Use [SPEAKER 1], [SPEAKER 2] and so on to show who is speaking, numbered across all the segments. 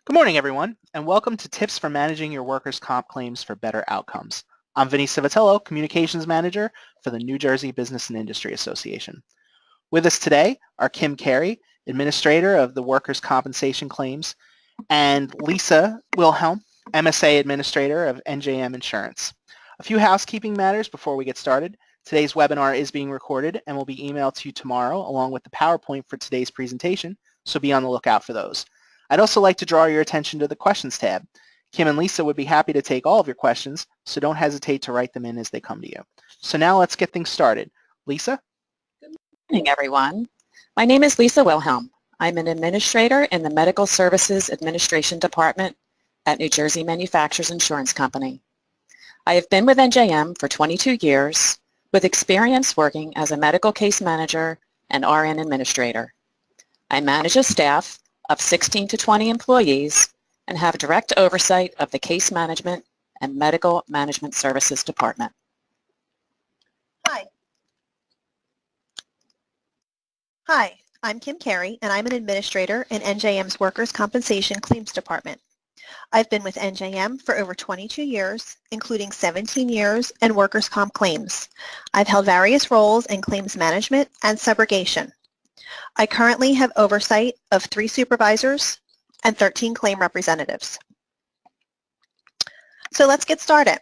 [SPEAKER 1] Good morning, everyone, and welcome to Tips for Managing Your Workers' Comp Claims for Better Outcomes. I'm Vinny Civitello, Communications Manager for the New Jersey Business and Industry Association. With us today are Kim Carey, Administrator of the Workers' Compensation Claims, and Lisa Wilhelm, MSA Administrator of NJM Insurance. A few housekeeping matters before we get started. Today's webinar is being recorded and will be emailed to you tomorrow along with the PowerPoint for today's presentation, so be on the lookout for those. I'd also like to draw your attention to the questions tab. Kim and Lisa would be happy to take all of your questions, so don't hesitate to write them in as they come to you. So now let's get things started. Lisa?
[SPEAKER 2] Good morning, everyone. My name is Lisa Wilhelm. I'm an administrator in the Medical Services Administration Department at New Jersey Manufacturers Insurance Company. I have been with NJM for 22 years with experience working as a medical case manager and RN administrator. I manage a staff of 16 to 20 employees and have direct oversight of the Case Management and Medical Management Services Department.
[SPEAKER 3] Hi, I'm Kim Carey, and I'm an administrator in NJM's Workers' Compensation Claims Department. I've been with NJM for over 22 years, including 17 years in workers' comp claims. I've held various roles in claims management and subrogation. I currently have oversight of 3 supervisors and 13 claim representatives. So let's get started.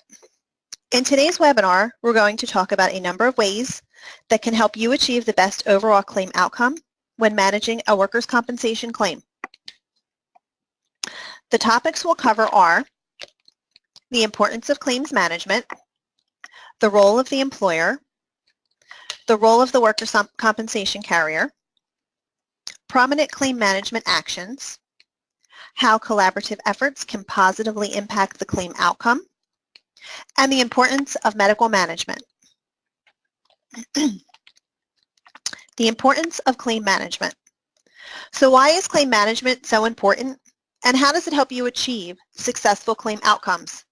[SPEAKER 3] In today's webinar, we're going to talk about a number of ways that can help you achieve the best overall claim outcome when managing a workers' compensation claim. The topics we'll cover are the importance of claims management, the role of the employer, the role of the workers' compensation carrier, prominent claim management actions, how collaborative efforts can positively impact the claim outcome, and the importance of medical management. The importance of claim management. So why is claim management so important, and how does it help you achieve successful claim outcomes?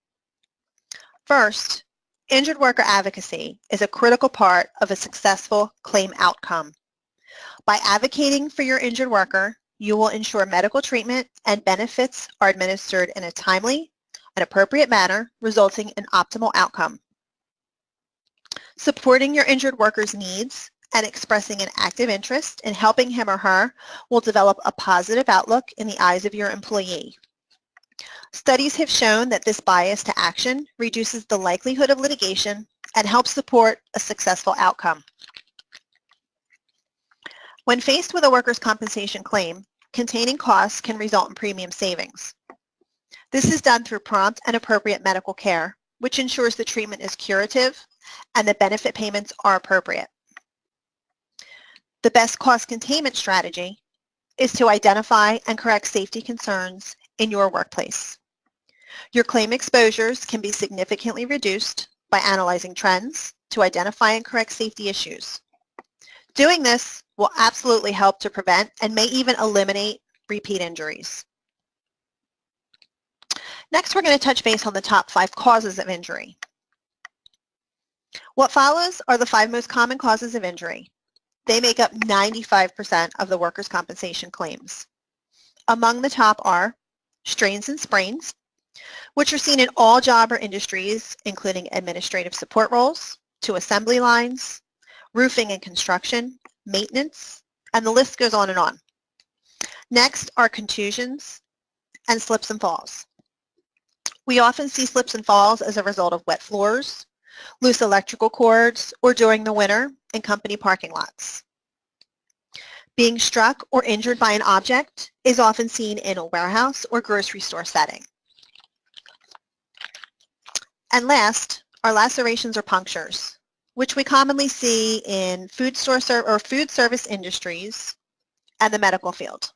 [SPEAKER 3] First, injured worker advocacy is a critical part of a successful claim outcome. By advocating for your injured worker, you will ensure medical treatment and benefits are administered in a timely and appropriate manner, resulting in optimal outcome. Supporting your injured worker's needs and expressing an active interest in helping him or her will develop a positive outlook in the eyes of your employee. Studies have shown that this bias to action reduces the likelihood of litigation and helps support a successful outcome. When faced with a workers' compensation claim, containing costs can result in premium savings. This is done through prompt and appropriate medical care, which ensures the treatment is curative and the benefit payments are appropriate. The best cost containment strategy is to identify and correct safety concerns in your workplace. Your claim exposures can be significantly reduced by analyzing trends to identify and correct safety issues. Doing this will absolutely help to prevent and may even eliminate repeat injuries. Next, we're going to touch base on the top 5 causes of injury. What follows are the 5 most common causes of injury. They make up 95% of the workers' compensation claims. Among the top are strains and sprains, which are seen in all job or industries, including administrative support roles, to assembly lines, roofing and construction, maintenance, and the list goes on and on. Next are contusions and slips and falls. We often see slips and falls as a result of wet floors, loose electrical cords, or during the winter in company parking lots. Being struck or injured by an object is often seen in a warehouse or grocery store setting. And last are lacerations or punctures, which we commonly see in food service industries and the medical field.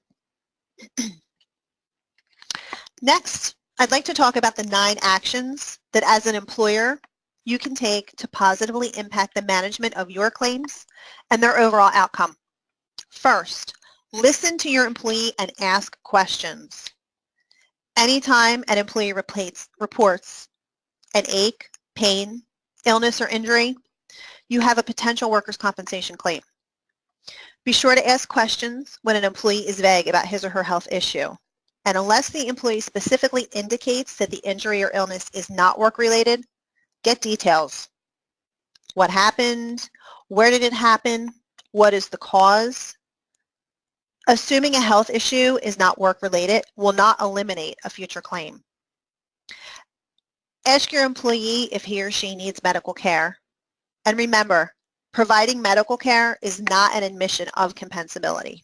[SPEAKER 3] Next, I'd like to talk about the 9 actions that as an employer you can take to positively impact the management of your claims and their overall outcome. First, listen to your employee and ask questions. Anytime an employee reports an ache, pain, illness, or injury, you have a potential workers' compensation claim. Be sure to ask questions when an employee is vague about his or her health issue. and unless the employee specifically indicates that the injury or illness is not work-related, get details. What happened? Where did it happen? What is the cause? Assuming a health issue is not work-related will not eliminate a future claim. Ask your employee if he or she needs medical care. And remember, providing medical care is not an admission of compensability.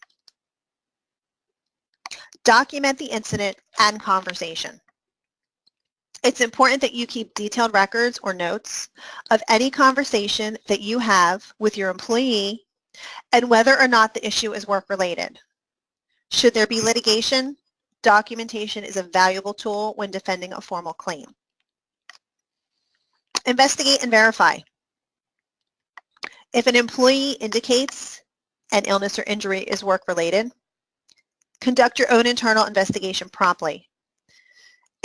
[SPEAKER 3] Document the incident and conversation. It's important that you keep detailed records or notes of any conversation that you have with your employee and whether or not the issue is work-related. Should there be litigation, documentation is a valuable tool when defending a formal claim. Investigate and verify. If an employee indicates an illness or injury is work-related, conduct your own internal investigation promptly.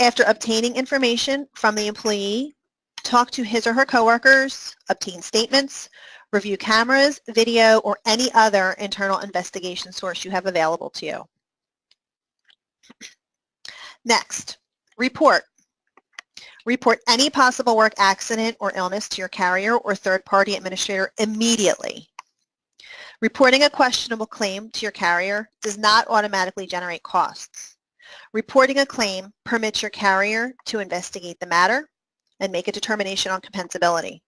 [SPEAKER 3] After obtaining information from the employee, talk to his or her coworkers, obtain statements, review cameras, video, or any other internal investigation source you have available to you. Next, report. Report any possible work accident or illness to your carrier or third-party administrator immediately. Reporting a questionable claim to your carrier does not automatically generate costs. Reporting a claim permits your carrier to investigate the matter and make a determination on compensability.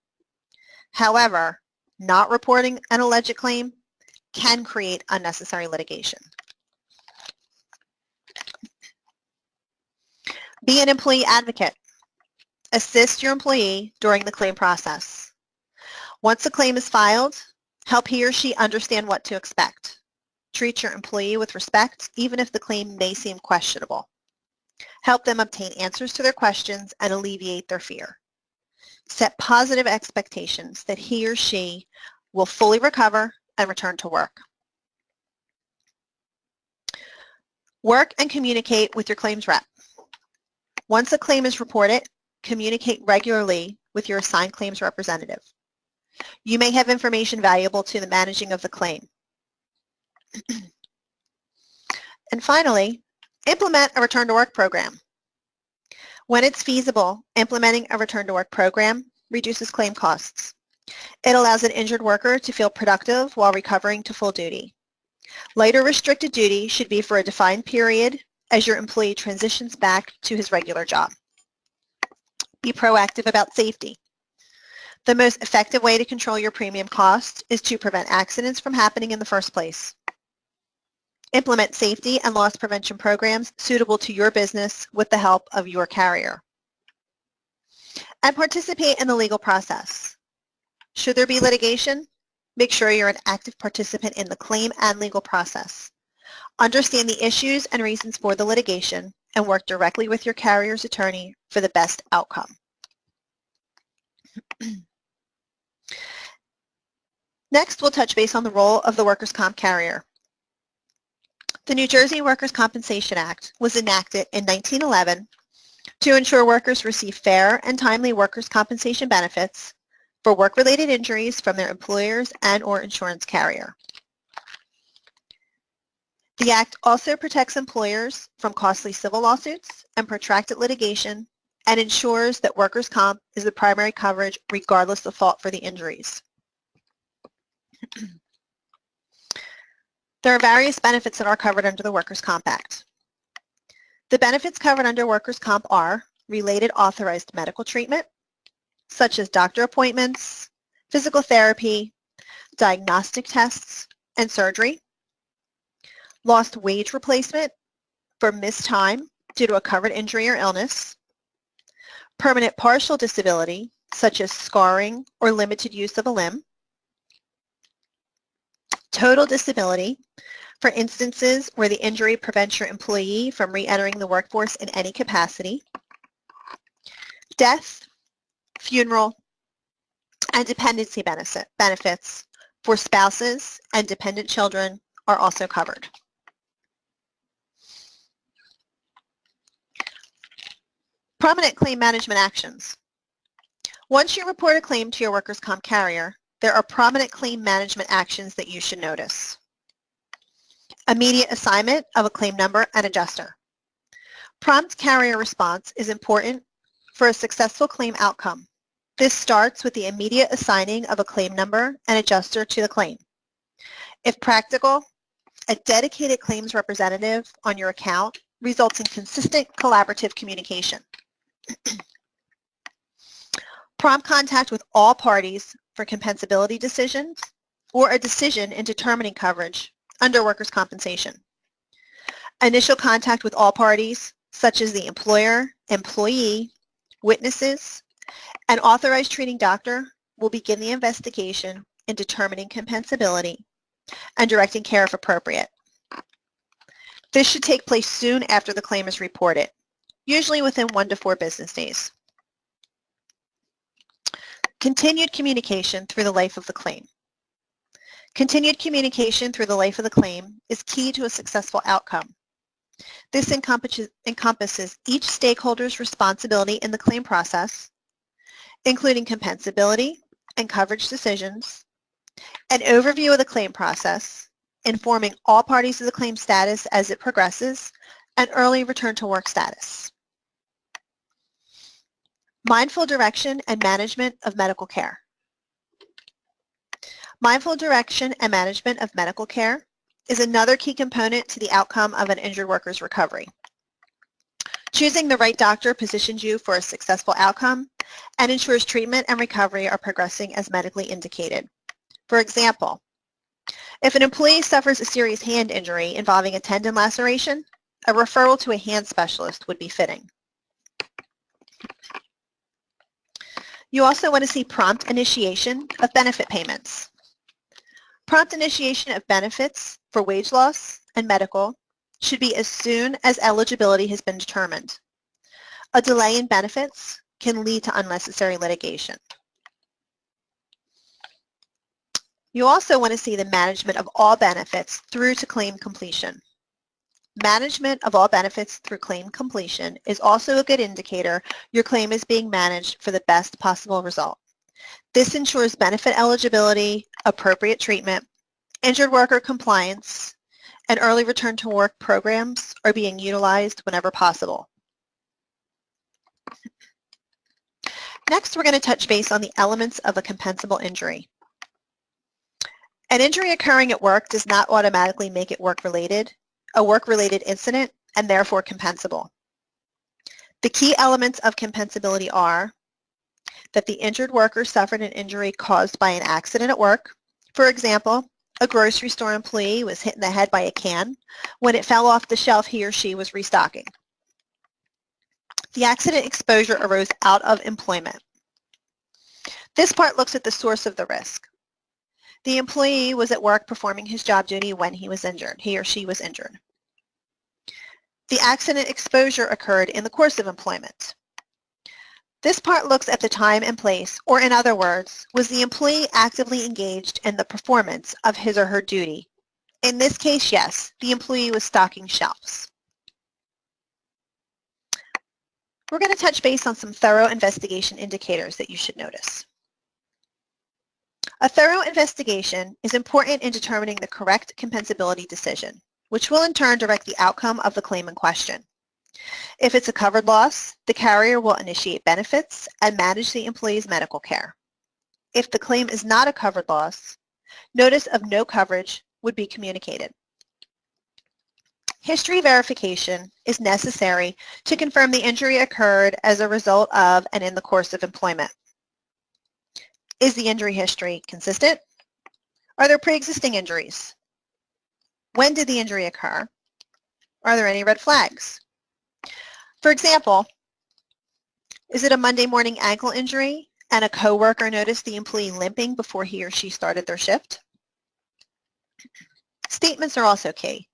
[SPEAKER 3] However, not reporting an alleged claim can create unnecessary litigation. Be an employee advocate. Assist your employee during the claim process. Once a claim is filed, help he or she understand what to expect. Treat your employee with respect, even if the claim may seem questionable. Help them obtain answers to their questions and alleviate their fear. Set positive expectations that he or she will fully recover and return to work. Work and communicate with your claims rep. Once a claim is reported, communicate regularly with your assigned claims representative. You may have information valuable to the managing of the claim. And finally, implement a return to work program. When it's feasible, implementing a return to work program reduces claim costs. It allows an injured worker to feel productive while recovering to full duty. Lighter restricted duty should be for a defined period as your employee transitions back to his regular job. Be proactive about safety. The most effective way to control your premium cost is to prevent accidents from happening in the first place. Implement safety and loss prevention programs suitable to your business with the help of your carrier. And participate in the legal process. Should there be litigation, make sure you're an active participant in the claim and legal process. Understand the issues and reasons for the litigation and work directly with your carrier's attorney for the best outcome. Next, we'll touch base on the role of the workers' comp carrier. The New Jersey Workers' Compensation Act was enacted in 1911 to ensure workers receive fair and timely workers' compensation benefits for work-related injuries from their employers and/or insurance carrier. The Act also protects employers from costly civil lawsuits and protracted litigation and ensures that workers' comp is the primary coverage regardless of fault for the injuries. There are various benefits that are covered under the Workers' Comp Act. The benefits covered under Workers' Comp are related authorized medical treatment, such as doctor appointments, physical therapy, diagnostic tests, and surgery, lost wage replacement for missed time due to a covered injury or illness, permanent partial disability, such as scarring or limited use of a limb, total disability for instances where the injury prevents your employee from re-entering the workforce in any capacity, death, funeral, and dependency benefits for spouses and dependent children are also covered. Prominent claim management actions. Once you report a claim to your workers' comp carrier, there are prominent claim management actions that you should notice. Immediate assignment of a claim number and adjuster. Prompt carrier response is important for a successful claim outcome. This starts with the immediate assigning of a claim number and adjuster to the claim. If practical, a dedicated claims representative on your account results in consistent collaborative communication. Prompt contact with all parties for compensability decisions or a decision in determining coverage under workers' compensation. Initial contact with all parties, such as the employer, employee, witnesses, an authorized treating doctor, will begin the investigation in determining compensability and directing care if appropriate. This should take place soon after the claim is reported, usually within 1 to 4 business days. Continued communication through the life of the claim. Continued communication through the life of the claim is key to a successful outcome. This encompasses each stakeholder's responsibility in the claim process, including compensability and coverage decisions, an overview of the claim process, informing all parties of the claim status as it progresses, and early return to work status. Mindful direction and management of medical care. Mindful direction and management of medical care is another key component to the outcome of an injured worker's recovery. Choosing the right doctor positions you for a successful outcome and ensures treatment and recovery are progressing as medically indicated. For example, if an employee suffers a serious hand injury involving a tendon laceration, a referral to a hand specialist would be fitting. You also want to see prompt initiation of benefit payments. Prompt initiation of benefits for wage loss and medical should be as soon as eligibility has been determined. A delay in benefits can lead to unnecessary litigation. You also want to see the management of all benefits through to claim completion. Management of all benefits through claim completion is also a good indicator your claim is being managed for the best possible result. This ensures benefit eligibility, appropriate treatment, injured worker compliance, and early return to work programs are being utilized whenever possible. Next, we're going to touch base on the elements of a compensable injury. An injury occurring at work does not automatically make it work-related, a work-related incident, and therefore compensable. The key elements of compensability are that the injured worker suffered an injury caused by an accident at work. For example, a grocery store employee was hit in the head by a can when it fell off the shelf he or she was restocking. The accident exposure arose out of employment. This part looks at the source of the risk. The employee was at work performing his job duty when he was injured. He or she was injured. The accident exposure occurred in the course of employment. This part looks at the time and place, or in other words, was the employee actively engaged in the performance of his or her duty? In this case, yes, the employee was stocking shelves. We're going to touch base on some thorough investigation indicators that you should notice. A thorough investigation is important in determining the correct compensability decision, which will in turn direct the outcome of the claim in question. If it's a covered loss, the carrier will initiate benefits and manage the employee's medical care. If the claim is not a covered loss, notice of no coverage would be communicated. History verification is necessary to confirm the injury occurred as a result of and in the course of employment. Is the injury history consistent? Are there pre-existing injuries? When did the injury occur? Are there any red flags? For example, is it a Monday morning ankle injury and a coworker noticed the employee limping before he or she started their shift? Statements are also key.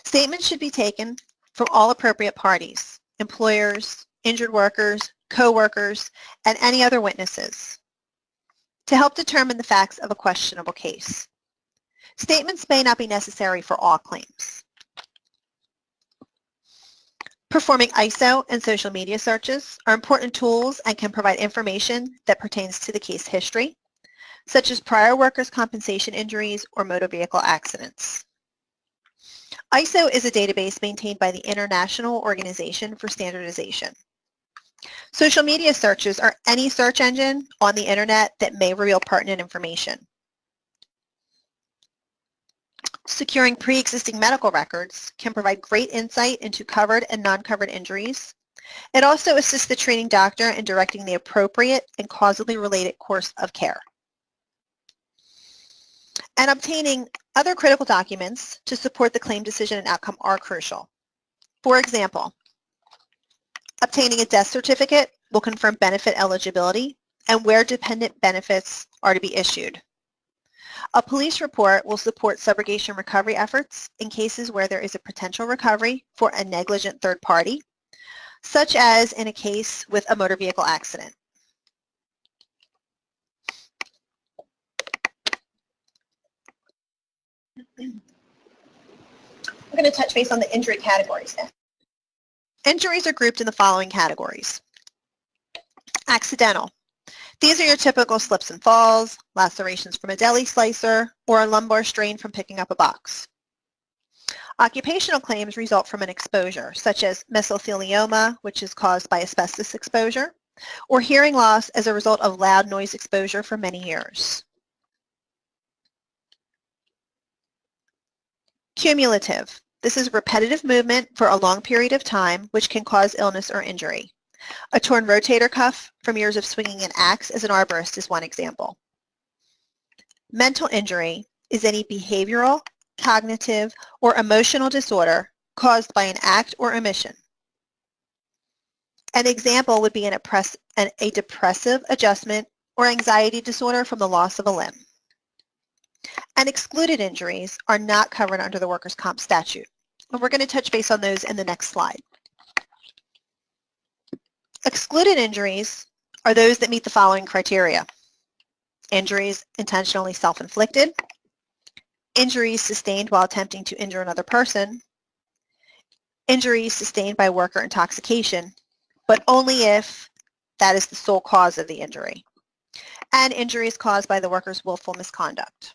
[SPEAKER 3] Statements should be taken from all appropriate parties, employers, injured workers, coworkers, and any other witnesses, to help determine the facts of a questionable case. Statements may not be necessary for all claims. Performing ISO and social media searches are important tools and can provide information that pertains to the case history, such as prior workers' compensation injuries or motor vehicle accidents. ISO is a database maintained by the International Organization for Standardization. Social media searches are any search engine on the internet that may reveal pertinent information. Securing pre-existing medical records can provide great insight into covered and non-covered injuries. It also assists the treating doctor in directing the appropriate and causally related course of care. And obtaining other critical documents to support the claim decision and outcome are crucial. For example, obtaining a death certificate will confirm benefit eligibility and where dependent benefits are to be issued. A police report will support subrogation recovery efforts in cases where there is a potential recovery for a negligent third party, such as in a case with a motor vehicle accident. We're going to touch base on the injury categories now. Injuries are grouped in the following categories. Accidental. These are your typical slips and falls, lacerations from a deli slicer, or a lumbar strain from picking up a box. Occupational claims result from an exposure, such as mesothelioma, which is caused by asbestos exposure, or hearing loss as a result of loud noise exposure for many years. Cumulative. This is repetitive movement for a long period of time, which can cause illness or injury. A torn rotator cuff from years of swinging an axe as an arborist is one example. Mental injury is any behavioral, cognitive, or emotional disorder caused by an act or omission. An example would be a depressive adjustment or anxiety disorder from the loss of a limb. And excluded injuries are not covered under the workers' comp statute. And we're going to touch base on those in the next slide. Excluded injuries are those that meet the following criteria. Injuries intentionally self-inflicted, injuries sustained while attempting to injure another person, injuries sustained by worker intoxication, but only if that is the sole cause of the injury, and injuries caused by the worker's willful misconduct.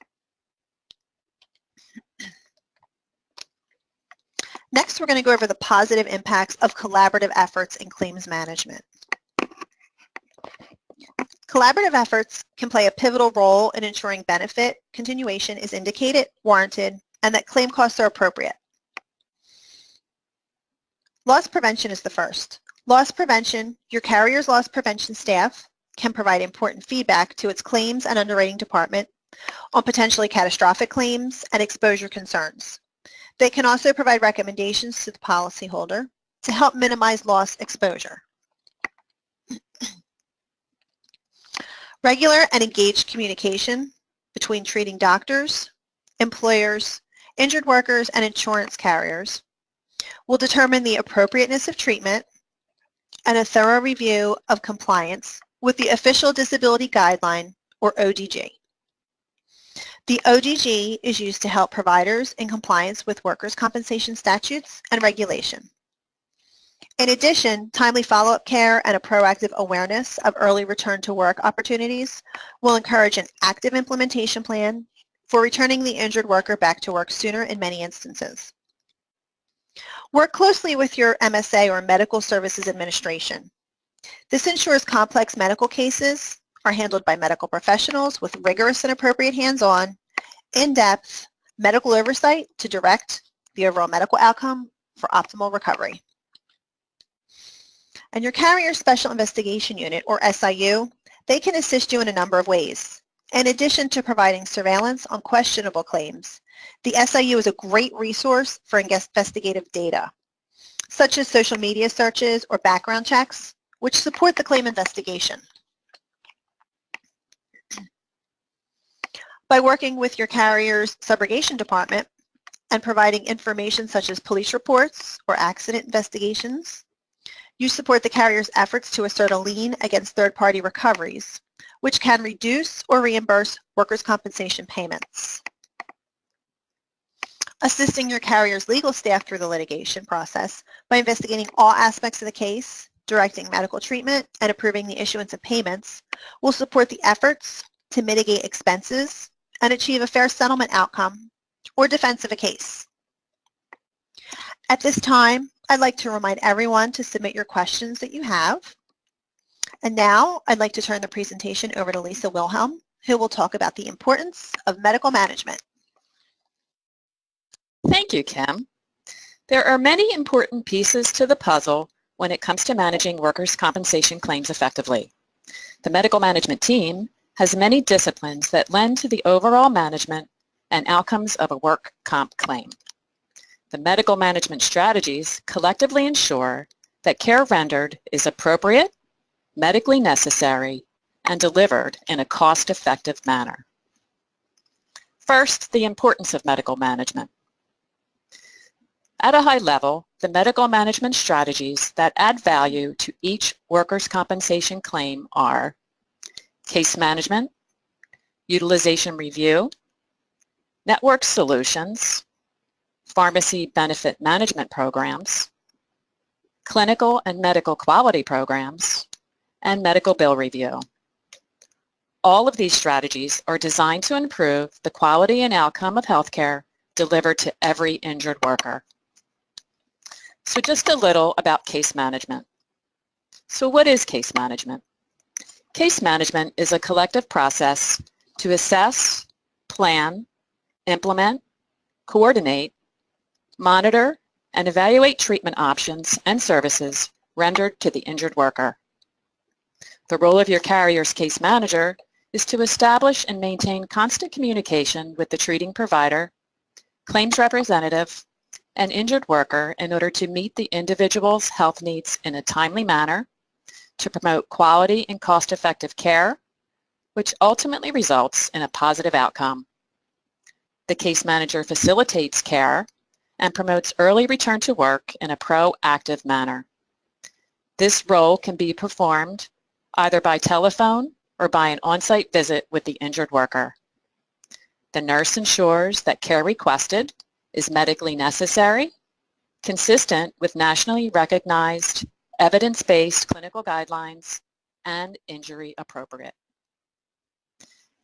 [SPEAKER 3] Next, we're going to go over the positive impacts of collaborative efforts in claims management. Collaborative efforts can play a pivotal role in ensuring benefit continuation is indicated, warranted, and that claim costs are appropriate. Loss prevention is the first. Loss prevention, your carrier's loss prevention staff can provide important feedback to its claims and underwriting department on potentially catastrophic claims and exposure concerns. They can also provide recommendations to the policyholder to help minimize loss exposure. Regular and engaged communication between treating doctors, employers, injured workers, and insurance carriers will determine the appropriateness of treatment and a thorough review of compliance with the Official Disability Guideline, or ODG. The ODG is used to help providers in compliance with workers' compensation statutes and regulation. In addition, timely follow-up care and a proactive awareness of early return to work opportunities will encourage an active implementation plan for returning the injured worker back to work sooner in many instances. Work closely with your MSA or Medical Services Administration. This ensures complex medical cases are handled by medical professionals with rigorous and appropriate hands-on, in-depth medical oversight to direct the overall medical outcome for optimal recovery. And your Carrier Special Investigation Unit, or SIU, they can assist you in a number of ways. In addition to providing surveillance on questionable claims, the SIU is a great resource for investigative data, such as social media searches or background checks, which support the claim investigation. By working with your carrier's subrogation department and providing information such as police reports or accident investigations, you support the carrier's efforts to assert a lien against third-party recoveries, which can reduce or reimburse workers' compensation payments. Assisting your carrier's legal staff through the litigation process by investigating all aspects of the case, directing medical treatment, and approving the issuance of payments will support the efforts to mitigate expenses and achieve a fair settlement outcome or defense of a case. At this time, I'd like to remind everyone to submit your questions that you have. And now I'd like to turn the presentation over to Lisa Wilhelm, who will talk about the importance of medical management.
[SPEAKER 2] Thank you, Kim. There are many important pieces to the puzzle when it comes to managing workers' compensation claims effectively. The medical management team has many disciplines that lend to the overall management and outcomes of a work comp claim. The medical management strategies collectively ensure that care rendered is appropriate, medically necessary, and delivered in a cost-effective manner. First, the importance of medical management. At a high level, the medical management strategies that add value to each workers' compensation claim are case management, utilization review, network solutions, pharmacy benefit management programs, clinical and medical quality programs, and medical bill review. All of these strategies are designed to improve the quality and outcome of healthcare delivered to every injured worker. So just a little about case management. So what is case management? Case management is a collective process to assess, plan, implement, coordinate, monitor, and evaluate treatment options and services rendered to the injured worker. The role of your carrier's case manager is to establish and maintain constant communication with the treating provider, claims representative, and injured worker in order to meet the individual's health needs in a timely manner, to promote quality and cost-effective care, which ultimately results in a positive outcome. The case manager facilitates care and promotes early return to work in a proactive manner. This role can be performed either by telephone or by an on-site visit with the injured worker. The nurse ensures that care requested is medically necessary, consistent with nationally recognized evidence-based clinical guidelines, and injury appropriate.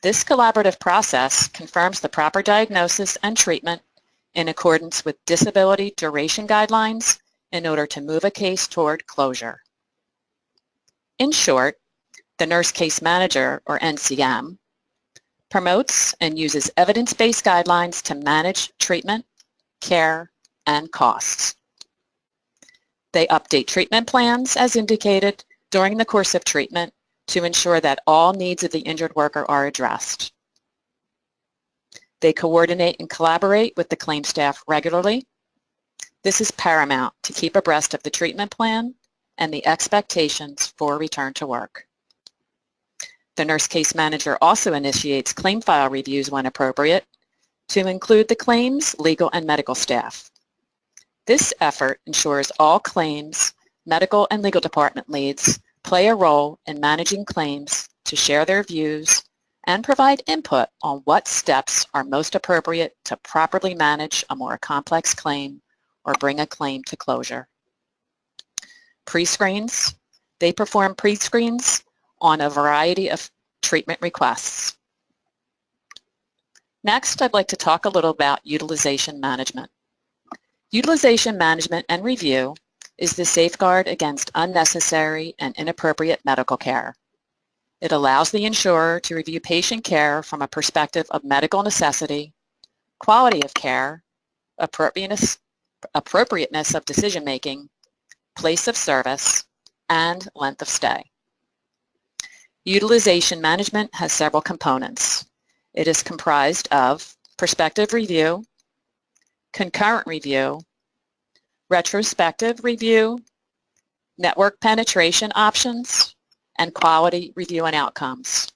[SPEAKER 2] This collaborative process confirms the proper diagnosis and treatment in accordance with disability duration guidelines in order to move a case toward closure. In short, the nurse case manager, or NCM, promotes and uses evidence-based guidelines to manage treatment, care, and costs. They update treatment plans as indicated during the course of treatment to ensure that all needs of the injured worker are addressed. They coordinate and collaborate with the claim staff regularly. This is paramount to keep abreast of the treatment plan and the expectations for return to work. The nurse case manager also initiates claim file reviews when appropriate to include the claims, legal, and medical staff. This effort ensures all claims, medical, and legal department leads play a role in managing claims to share their views and provide input on what steps are most appropriate to properly manage a more complex claim or bring a claim to closure. Pre-screens. They perform pre-screens on a variety of treatment requests. Next, I'd like to talk a little about utilization management. Utilization management and review is the safeguard against unnecessary and inappropriate medical care. It allows the insurer to review patient care from a perspective of medical necessity, quality of care, appropriateness of decision-making, place of service, and length of stay. Utilization management has several components. It is comprised of prospective review, concurrent review, retrospective review, network penetration options, and quality review and outcomes.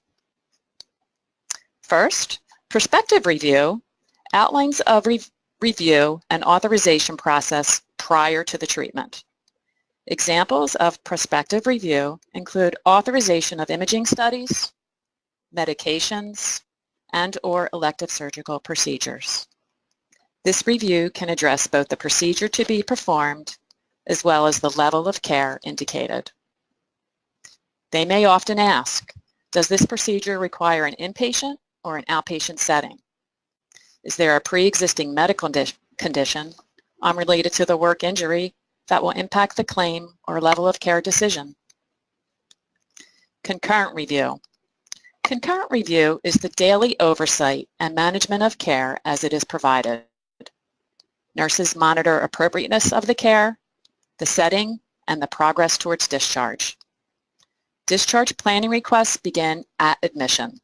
[SPEAKER 2] First, prospective review outlines a review and authorization process prior to the treatment. Examples of prospective review include authorization of imaging studies, medications, and/or elective surgical procedures. This review can address both the procedure to be performed as well as the level of care indicated. They may often ask, does this procedure require an inpatient or an outpatient setting? Is there a pre-existing medical condition unrelated to the work injury that will impact the claim or level of care decision. Concurrent review. Concurrent review is the daily oversight and management of care as it is provided. Nurses monitor appropriateness of the care, the setting, and the progress towards discharge. Discharge planning requests begin at admission.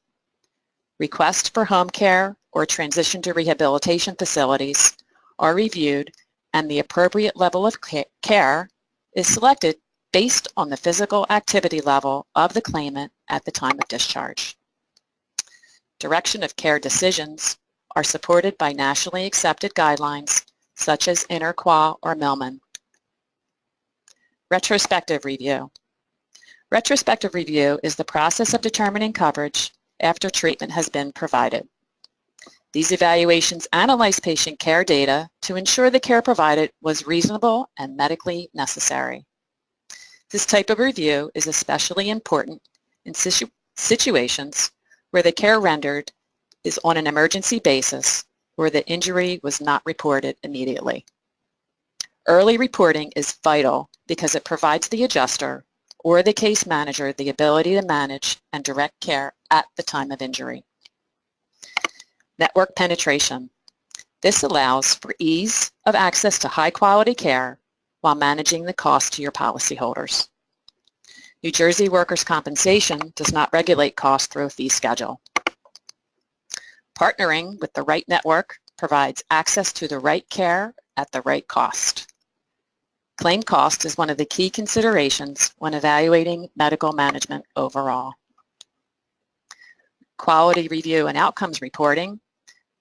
[SPEAKER 2] Requests for home care or transition to rehabilitation facilities are reviewed, and the appropriate level of care is selected based on the physical activity level of the claimant at the time of discharge. Direction of care decisions are supported by nationally accepted guidelines such as INTERQUA or Millman. Retrospective review. Retrospective review is the process of determining coverage after treatment has been provided. These evaluations analyze patient care data to ensure the care provided was reasonable and medically necessary. This type of review is especially important in situations where the care rendered is on an emergency basis or the injury was not reported immediately. Early reporting is vital because it provides the adjuster or the case manager the ability to manage and direct care at the time of injury. Network penetration. This allows for ease of access to high-quality care while managing the cost to your policyholders. New Jersey workers' compensation does not regulate costs through a fee schedule. Partnering with the right network provides access to the right care at the right cost. Claim cost is one of the key considerations when evaluating medical management overall. Quality review and outcomes reporting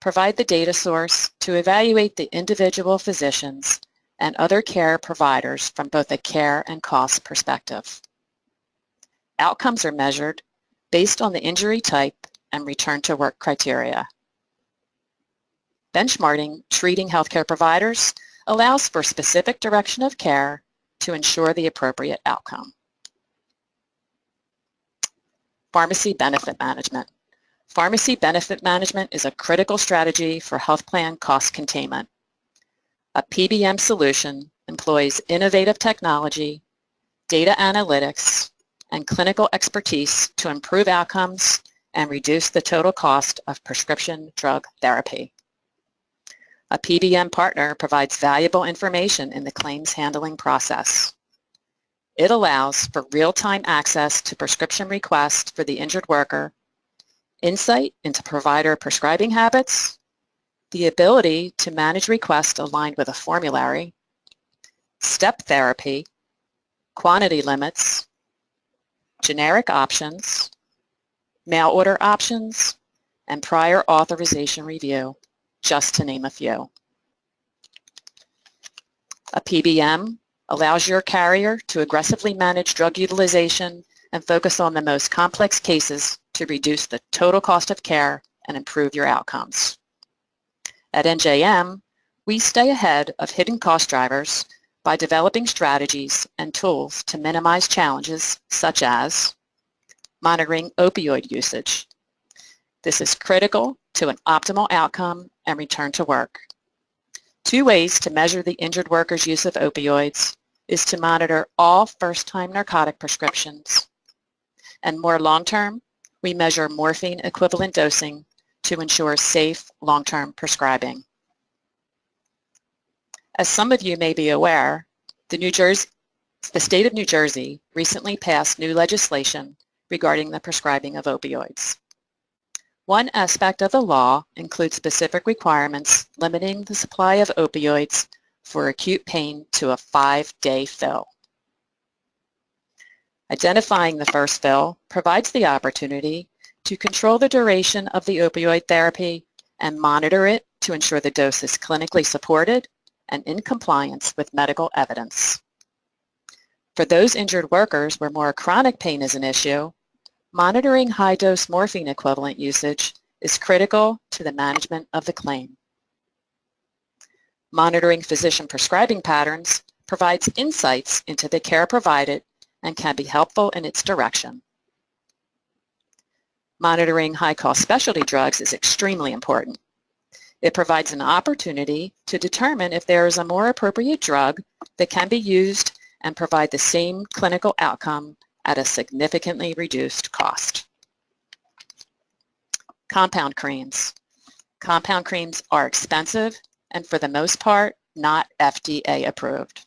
[SPEAKER 2] provide the data source to evaluate the individual physicians and other care providers from both a care and cost perspective. Outcomes are measured based on the injury type and return to work criteria. Benchmarking treating healthcare providers allows for specific direction of care to ensure the appropriate outcome. Pharmacy benefit management. Pharmacy benefit management is a critical strategy for health plan cost containment. A PBM solution employs innovative technology, data analytics, and clinical expertise to improve outcomes and reduce the total cost of prescription drug therapy. A PBM partner provides valuable information in the claims handling process. It allows for real-time access to prescription requests for the injured worker, insight into provider prescribing habits, the ability to manage requests aligned with a formulary, step therapy, quantity limits, generic options, mail order options, and prior authorization review, just to name a few. A PBM allows your carrier to aggressively manage drug utilization and focus on the most complex cases to reduce the total cost of care and improve your outcomes. At NJM, we stay ahead of hidden cost drivers by developing strategies and tools to minimize challenges such as monitoring opioid usage. This is critical to an optimal outcome and return to work. Two ways to measure the injured worker's use of opioids is to monitor all first-time narcotic prescriptions. And more long-term, we measure morphine equivalent dosing to ensure safe long-term prescribing. As some of you may be aware, the state of New Jersey recently passed new legislation regarding the prescribing of opioids. One aspect of the law includes specific requirements limiting the supply of opioids for acute pain to a 5-day fill. Identifying the first fill provides the opportunity to control the duration of the opioid therapy and monitor it to ensure the dose is clinically supported and in compliance with medical evidence. For those injured workers where more chronic pain is an issue, monitoring high-dose morphine equivalent usage is critical to the management of the claim. Monitoring physician prescribing patterns provides insights into the care provided and can be helpful in its direction. Monitoring high-cost specialty drugs is extremely important. It provides an opportunity to determine if there is a more appropriate drug that can be used and provide the same clinical outcome at a significantly reduced cost. Compound creams. Compound creams are expensive and for the most part not FDA approved.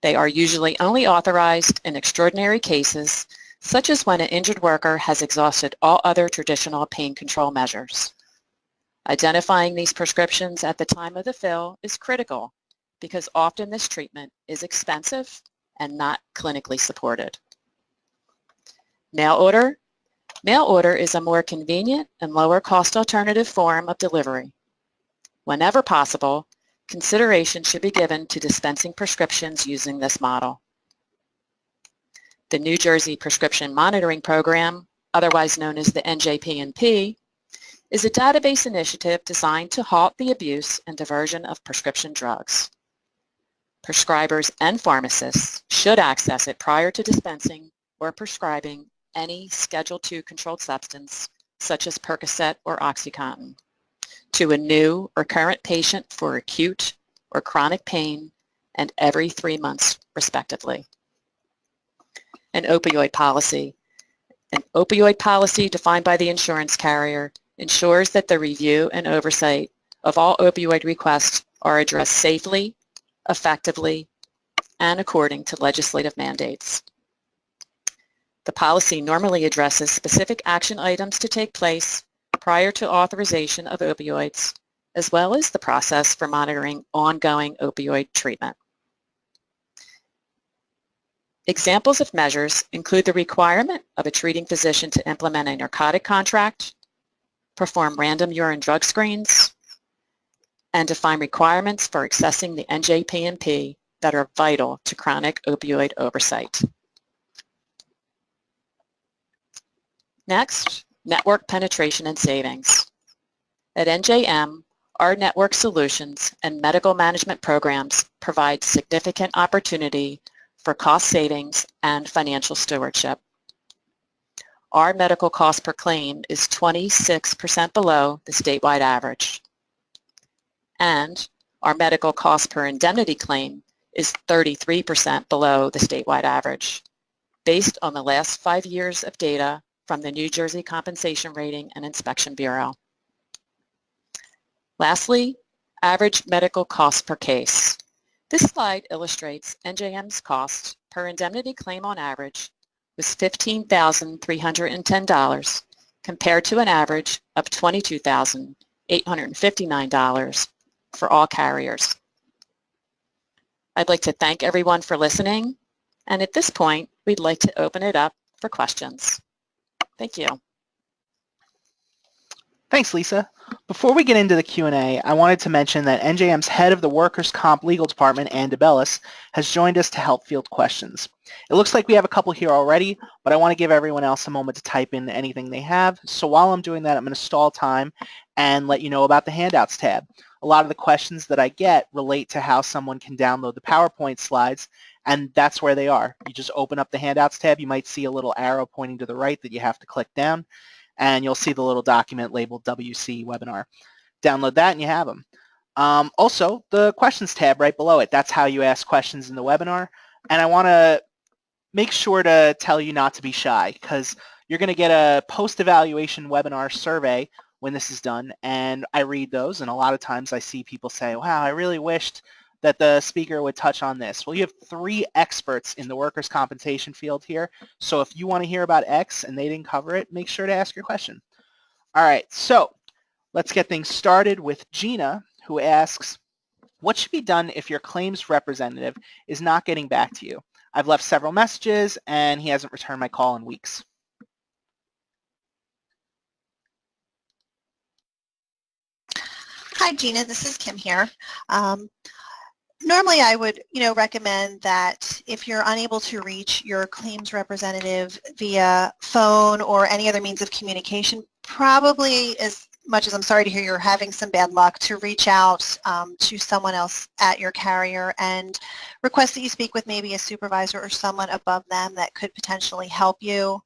[SPEAKER 2] They are usually only authorized in extraordinary cases, such as when an injured worker has exhausted all other traditional pain control measures. Identifying these prescriptions at the time of the fill is critical because often this treatment is expensive and not clinically supported. Mail order. Mail order is a more convenient and lower cost alternative form of delivery. Whenever possible, consideration should be given to dispensing prescriptions using this model. The New Jersey Prescription Monitoring Program, otherwise known as the NJPMP, is a database initiative designed to halt the abuse and diversion of prescription drugs. Prescribers and pharmacists should access it prior to dispensing or prescribing any Schedule II controlled substance, such as Percocet or OxyContin, to a new or current patient for acute or chronic pain and every 3 months, respectively. An opioid policy. An opioid policy defined by the insurance carrier ensures that the review and oversight of all opioid requests are addressed safely, effectively, and according to legislative mandates. The policy normally addresses specific action items to take place prior to authorization of opioids, as well as the process for monitoring ongoing opioid treatment. Examples of measures include the requirement of a treating physician to implement a narcotic contract, perform random urine drug screens, and define requirements for accessing the NJPMP that are vital to chronic opioid oversight. Next, network penetration and savings. At NJM, our network solutions and medical management programs provide significant opportunity for cost savings and financial stewardship. Our medical cost per claim is 26% below the statewide average. And our medical cost per indemnity claim is 33% below the statewide average, based on the last 5 years of data from the New Jersey Compensation Rating and Inspection Bureau. Lastly, average medical cost per case. This slide illustrates NJM's cost per indemnity claim on average was $15,310 compared to an average of $22,859 for all carriers. I'd like to thank everyone for listening, and at this point, we'd like to open it up for questions. Thank you.
[SPEAKER 1] Thanks, Lisa. Before we get into the Q&A, I wanted to mention that NJM's head of the Workers' Comp Legal Department, Ann DeBellis, has joined us to help field questions. It looks like we have a couple here already, but I want to give everyone else a moment to type in anything they have. So while I'm doing that, I'm going to stall time and let you know about the Handouts tab. A lot of the questions that I get relate to how someone can download the PowerPoint slides, and that's where they are. You just open up the Handouts tab. You might see a little arrow pointing to the right that you have to click down, and you'll see the little document labeled WC Webinar. Download that and you have them. Also, the Questions tab right below it. That's how you ask questions in the webinar. And I want to make sure to tell you not to be shy, because you're going to get a post-evaluation webinar survey when this is done, and I read those, and a lot of times I see people say, wow, I really wished that the speaker would touch on this. Well, you have 3 experts in the workers' compensation field here, so if you want to hear about X and they didn't cover it, make sure to ask your question. All right, so let's get things started with Gina, who asks, what should be done if your claims representative is not getting back to you? I've left several messages, and he hasn't returned my call in weeks.
[SPEAKER 3] Hi, Gina. This is Kim here. Normally, I would, recommend that if you're unable to reach your claims representative via phone or any other means of communication, probably, as much as I'm sorry to hear you're having some bad luck, to reach out to someone else at your carrier and request that you speak with maybe a supervisor or someone above them that could potentially help you.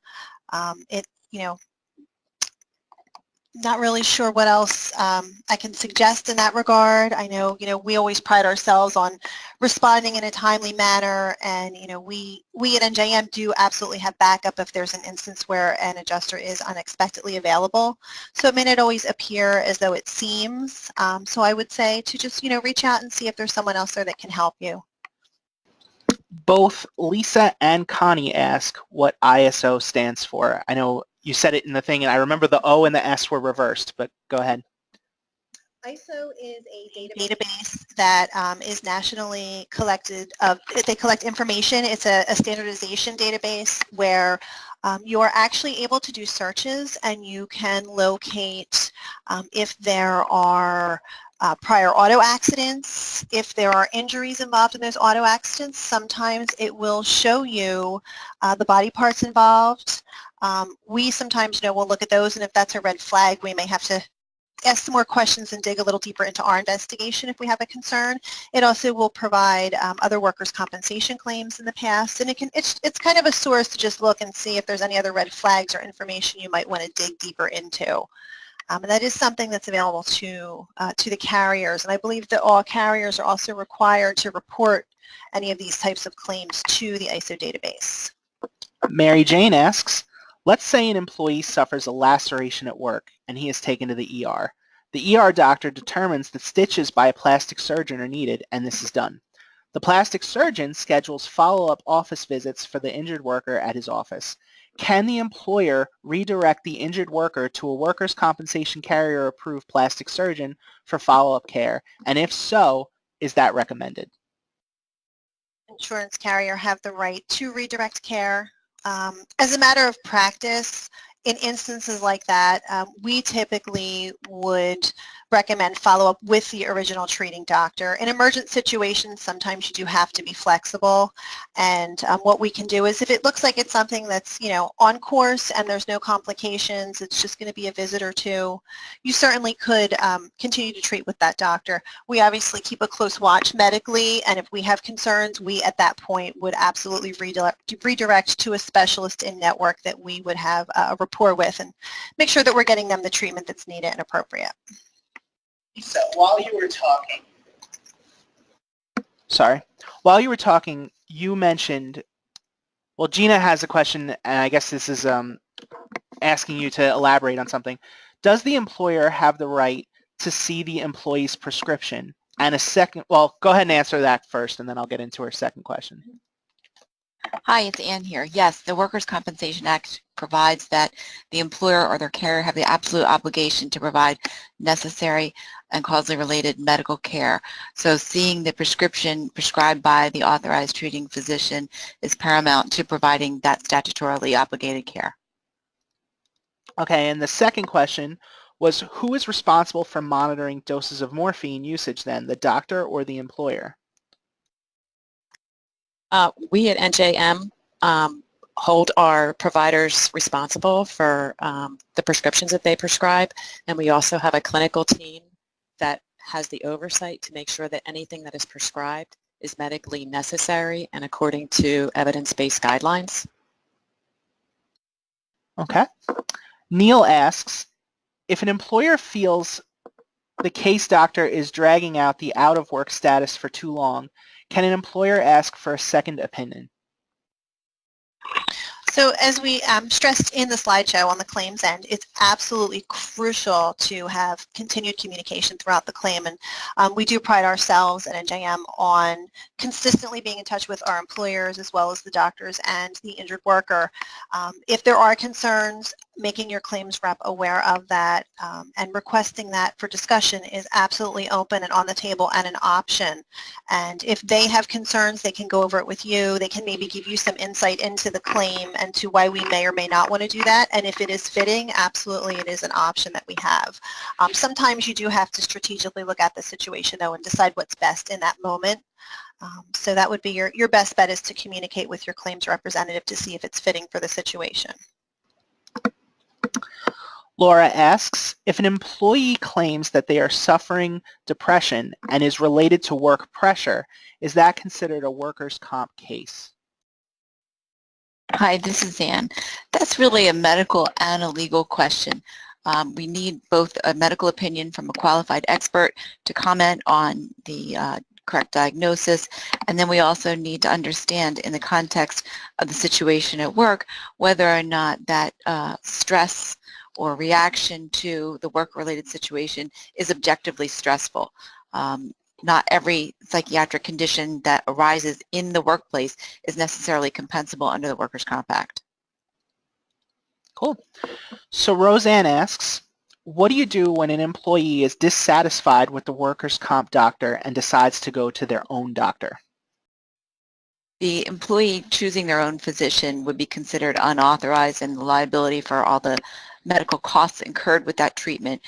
[SPEAKER 3] Not really sure what else I can suggest in that regard. I know, we always pride ourselves on responding in a timely manner, and, we at NJM do absolutely have backup if there's an instance where an adjuster is unexpectedly available. So it may not always appear as though it seems. So I would say to just, reach out and see if there's someone else there that can help you.
[SPEAKER 1] Both Lisa and Connie ask what ISO stands for. I know you said it in the thing, and I remember the O and the S were reversed, but go ahead.
[SPEAKER 3] ISO is a database that is nationally collected. They collect information. It's a standardization database where you are actually able to do searches, and you can locate if there are prior auto accidents, if there are injuries involved in those auto accidents. Sometimes it will show you the body parts involved. We sometimes will look at those, and if that's a red flag, we may have to ask some more questions and dig a little deeper into our investigation if we have a concern. It also will provide other workers' compensation claims in the past, and it's kind of a source to just look and see if there's any other red flags or information you might want to dig deeper into. And that is something that's available to the carriers, and I believe that all carriers are also required to report any of these types of claims to the ISO database.
[SPEAKER 1] Mary Jane asks, let's say an employee suffers a laceration at work and he is taken to the ER. The ER doctor determines that stitches by a plastic surgeon are needed, and this is done. The plastic surgeon schedules follow-up office visits for the injured worker at his office. Can the employer redirect the injured worker to a workers' compensation carrier-approved plastic surgeon for follow-up care? And if so, is that recommended?
[SPEAKER 3] Insurance carrier have the right to redirect care. As a matter of practice, in instances like that, we typically would recommend follow-up with the original treating doctor. In emergent situations, sometimes you do have to be flexible, and what we can do is if it looks like it's something that's on course and there's no complications, it's just going to be a visit or two, you certainly could continue to treat with that doctor. We obviously keep a close watch medically, and if we have concerns, we at that point would absolutely redirect to a specialist in network that we would have a rapport with and make sure that we're getting them the treatment that's needed and appropriate.
[SPEAKER 1] So while you were talking, you mentioned, well, Gina has a question, and I guess this is asking you to elaborate on something. Does the employer have the right to see the employee's prescription? And well, go ahead and answer that first, and then I'll get into her second question.
[SPEAKER 2] Hi, it's Ann here. Yes, the Workers' Compensation Act provides that the employer or their carrier have the absolute obligation to provide necessary and causally related medical care. So seeing the prescription prescribed by the authorized treating physician is paramount to providing that statutorily obligated care.
[SPEAKER 1] Okay, and the second question was, who is responsible for monitoring doses of morphine usage then, the doctor or the employer?
[SPEAKER 2] We at NJM hold our providers responsible for the prescriptions that they prescribe, and we also have a clinical team that has the oversight to make sure that anything that is prescribed is medically necessary and according to evidence-based guidelines.
[SPEAKER 1] Okay. Neil asks, if an employer feels the case doctor is dragging out the out-of-work status for too long, can an employer ask for a second opinion?
[SPEAKER 3] So as we stressed in the slideshow on the claims end, it's absolutely crucial to have continued communication throughout the claim, and we do pride ourselves at NJM on consistently being in touch with our employers as well as the doctors and the injured worker. If there are concerns, making your claims rep aware of that and requesting that for discussion is absolutely open and on the table and an option. And if they have concerns, they can go over it with you. They can maybe give you some insight into the claim and to why we may or may not want to do that. And if it is fitting, absolutely it is an option that we have. Sometimes you do have to strategically look at the situation though and decide what's best in that moment. So that would be your best bet, is to communicate with your claims representative to see if it's fitting for the situation.
[SPEAKER 1] Laura asks, if an employee claims that they are suffering depression and is related to work pressure, is that considered a workers' comp case?
[SPEAKER 2] Hi, this is Ann. That's really a medical and a legal question. We need both a medical opinion from a qualified expert to comment on the correct diagnosis, and then we also need to understand in the context of the situation at work whether or not that stress or reaction to the work-related situation is objectively stressful. Not every psychiatric condition that arises in the workplace is necessarily compensable under the Workers' Comp Act.
[SPEAKER 1] Cool. So Roseanne asks, what do you do when an employee is dissatisfied with the workers' comp doctor and decides to go to their own doctor?
[SPEAKER 2] The employee choosing their own physician would be considered unauthorized, and the liability for all the medical costs incurred with that treatment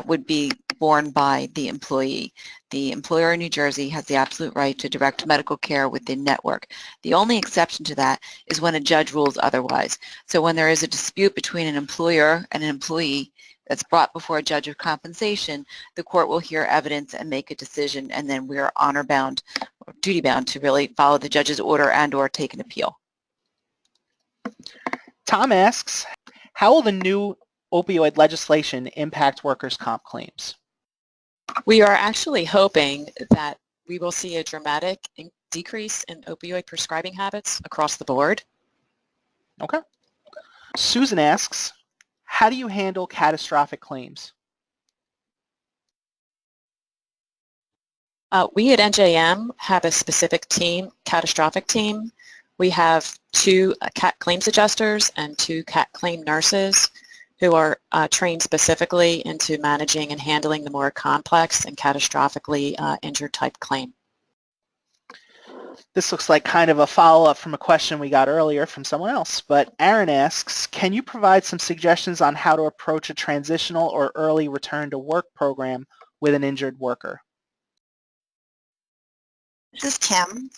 [SPEAKER 2] would be borne by the employee. The employer in New Jersey has the absolute right to direct medical care within network. The only exception to that is when a judge rules otherwise. So when there is a dispute between an employer and an employee that's brought before a judge of compensation, the court will hear evidence and make a decision, and then we are honor-bound or duty-bound to really follow the judge's order and or take an appeal.
[SPEAKER 1] Tom asks, how will the new opioid legislation impact workers' comp claims?
[SPEAKER 2] We are actually hoping that we will see a dramatic decrease in opioid prescribing habits across the board.
[SPEAKER 1] Okay. Susan asks, how do you handle catastrophic claims?
[SPEAKER 2] We at NJM have a specific team, catastrophic team. We have 2 CAT claims adjusters and 2 CAT claim nurses who are trained specifically into managing and handling the more complex and catastrophically injured type claim.
[SPEAKER 1] This looks like kind of a follow-up from a question we got earlier from someone else, but Aaron asks, can you provide some suggestions on how to approach a transitional or early return to work program with an injured worker?
[SPEAKER 3] This is Kim.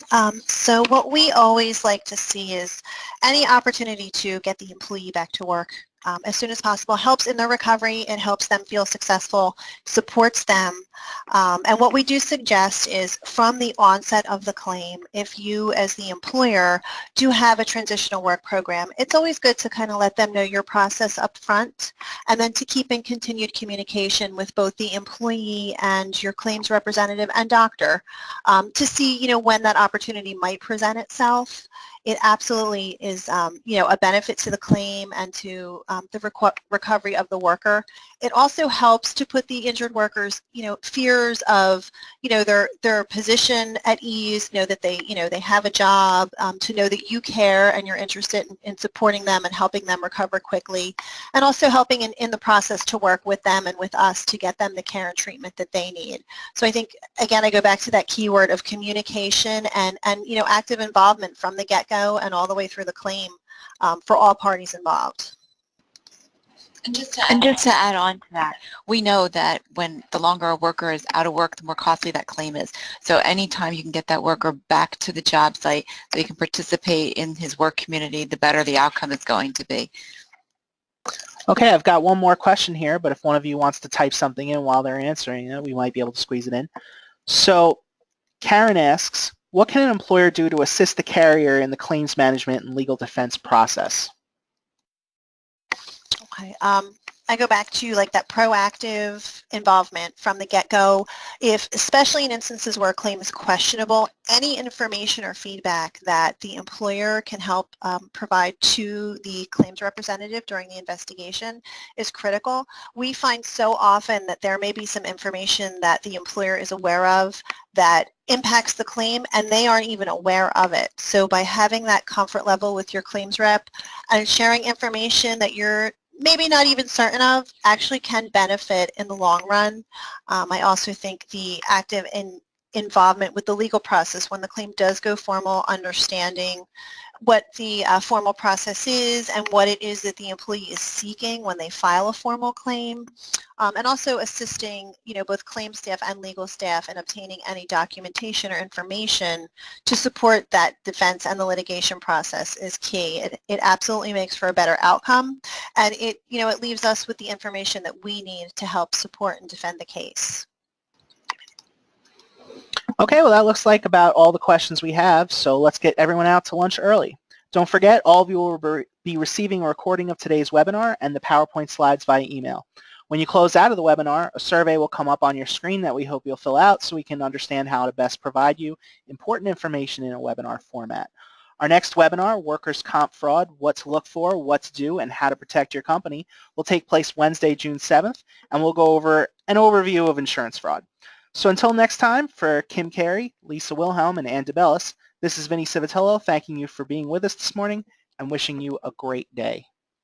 [SPEAKER 3] So what we always like to see is any opportunity to get the employee back to work as soon as possible helps in their recovery. It helps them feel successful, supports them. And what we do suggest is from the onset of the claim, if you as the employer do have a transitional work program, it's always good to kind of let them know your process up front and then to keep in continued communication with both the employee and your claims representative and doctor to see, when that opportunity might present itself. It absolutely is, a benefit to the claim and to the recovery of the worker. It also helps to put the injured workers, fears of, their position at ease, that they have a job, to know that you care and you're interested in supporting them and helping them recover quickly, and also helping in the process to work with them and with us to get them the care and treatment that they need. So I think, again, I go back to that keyword of communication and active involvement from the get-go and all the way through the claim for all parties involved.
[SPEAKER 2] And just to add on to that, we know that when the longer a worker is out of work, the more costly that claim is. So anytime you can get that worker back to the job site so he can participate in his work community, the better the outcome is going to be.
[SPEAKER 1] Okay, I've got one more question here, but if one of you wants to type something in while they're answering it, we might be able to squeeze it in. So Karen asks, what can an employer do to assist the carrier in the claims management and legal defense process?
[SPEAKER 3] Okay. I go back to that proactive involvement from the get-go. Especially in instances where a claim is questionable, any information or feedback that the employer can help provide to the claims representative during the investigation is critical. We find so often that there may be some information that the employer is aware of that impacts the claim and they aren't even aware of it. So by having that comfort level with your claims rep and sharing information that you're maybe not even certain of actually can benefit in the long run. I also think the active involvement with the legal process when the claim does go formal, understanding what the formal process is and what it is that the employee is seeking when they file a formal claim, and also assisting both claim staff and legal staff in obtaining any documentation or information to support that defense and the litigation process is key. It absolutely makes for a better outcome, and it leaves us with the information that we need to help support and defend the case.
[SPEAKER 1] Okay, well that looks like about all the questions we have, so let's get everyone out to lunch early. Don't forget, all of you will be receiving a recording of today's webinar and the PowerPoint slides via email. When you close out of the webinar, a survey will come up on your screen that we hope you'll fill out so we can understand how to best provide you important information in a webinar format. Our next webinar, Workers' Comp Fraud, What to Look For, What to Do, and How to Protect Your Company, will take place Wednesday, June 7th, and we'll go over an overview of insurance fraud. So until next time, for Kim Carey, Lisa Wilhelm, and Ann DeBellis, this is Vinny Civitello thanking you for being with us this morning and wishing you a great day.